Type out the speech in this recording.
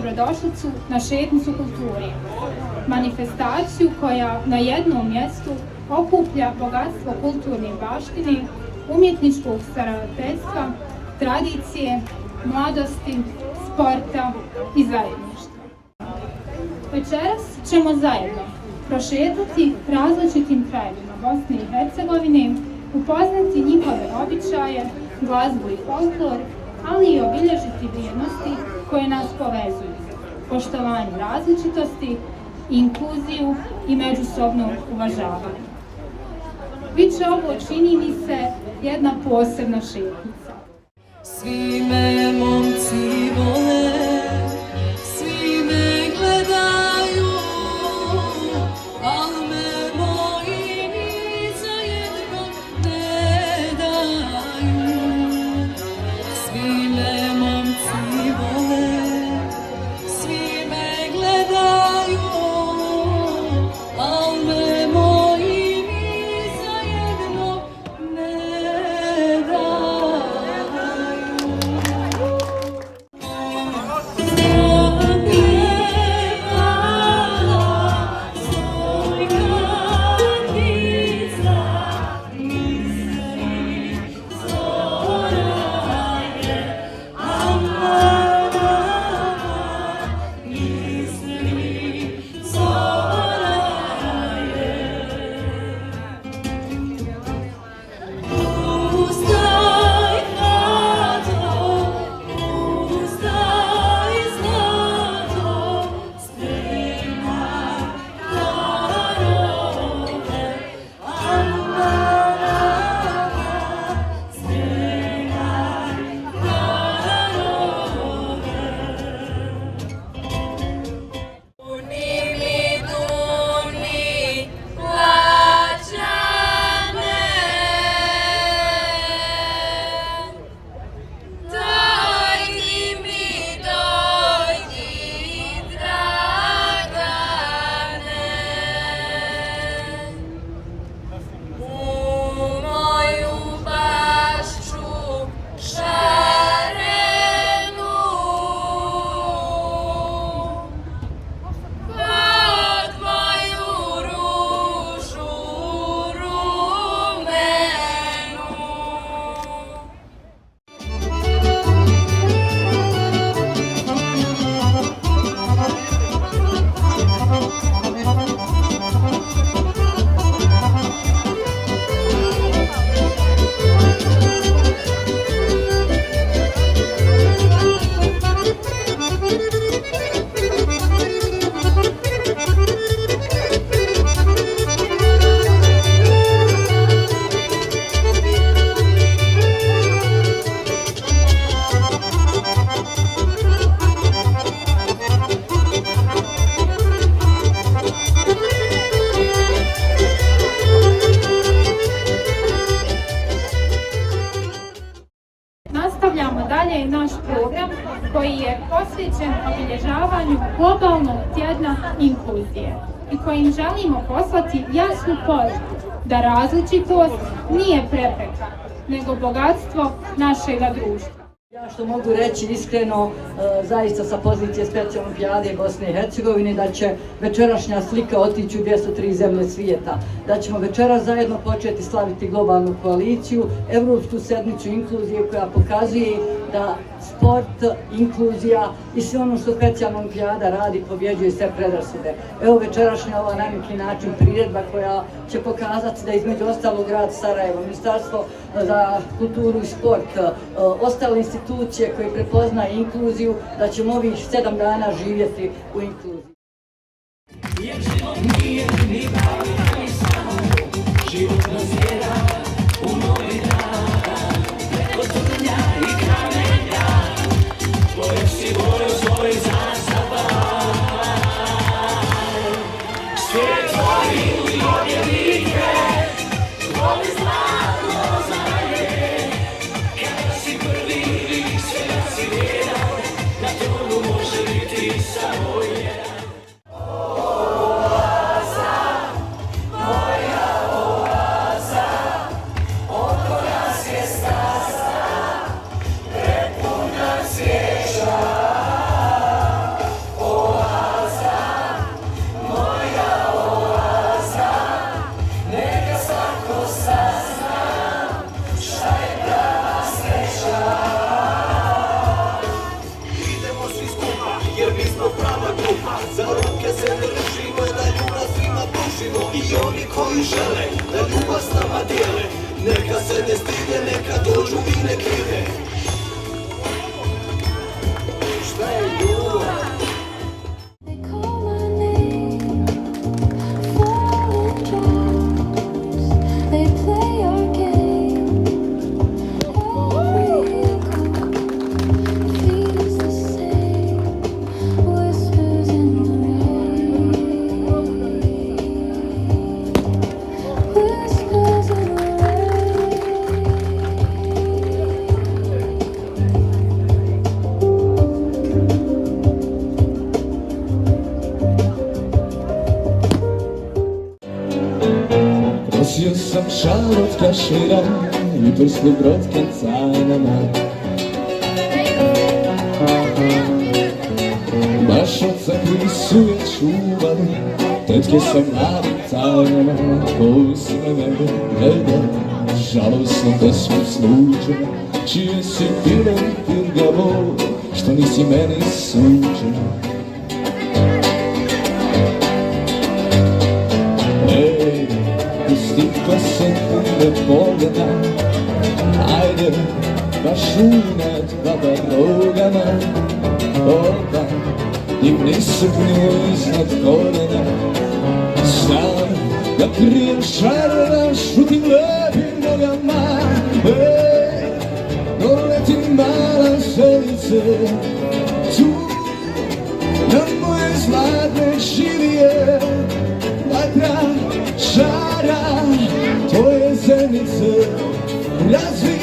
dobrodošlicu na šetnicu kulturi. Manifestaciju koja na jednom mjestu okuplja bogatstvo kulturne baštine, umjetničkog stvarateljstva, tradicije, mladosti, sporta i zajedništva. Večeras ćemo zajedno prošetati različitim krajevima Bosne i Hercegovine, upoznati njihove običaje, glazbu i folklor, ali i obilježiti vrijednosti koje nas povezuju, poštovanje različitosti, inkluziju i međusobno uvažavanje. Biće ovo, čini mi se, jedna posebna šetnica. Svi me momci vole, svi me gledaju, al me moji ni za jedno ne daju. Svi me momci vole, svi me gledaju, al me moji ni za jedno ne daju. Nastavljamo dalje naš program koji je posvećen obilježavanju globalnog tjedna inkluzije i kojim želimo poslati jasnu poruku da različitost nije prepreka, nego bogatstvo našega društva. Ja što mogu reći iskreno, zaista sa pozicije Specijalne olimpijade Bosne i Hercegovine, da će večerašnja slika otići u 203 zemlje svijeta, da ćemo večeras zajedno početi slaviti globalnu koaliciju, Evropsku sedmicu inkluzije koja pokazuje da sport, inkluzija i sve ono što Specijalna olimpijada radi pobjeđuje sve predrasude. Evo večerašnja ova na neki način priredba koja će pokazati da između ostalog grad Sarajevo, Ministarstvo za kulturu i sport, ostale institucije koje prepoznaju inkluziju, da ćemo ovih 7 dana živjeti u inkluziji. koji žele da ljubav s nama dijele. Neka se ne stide, neka dođu i nek vide. Šta je ljubav? They call my name, falling drops. They play our game. Every echo feels the same. Whispers in the rain. Whispers in the rain. Nosio sam šal od kašira i prslu brotke canama. Baš oca koji su je čuvali, tetke sa mladim tajnama. Koji si na mene gleda, žalosno pesmu sluđa, čije si bilo pirgavo, što nisi meni suđa. Pusti ko se ne pogleda, ajde, baš unad baba nogama. Opa, divni suknju iznad koljena, znam da krijem šarena šutim lepim nogama. No leti mala selice, tu na moje zlatne širije, vatra šara tvoje zenice razvije.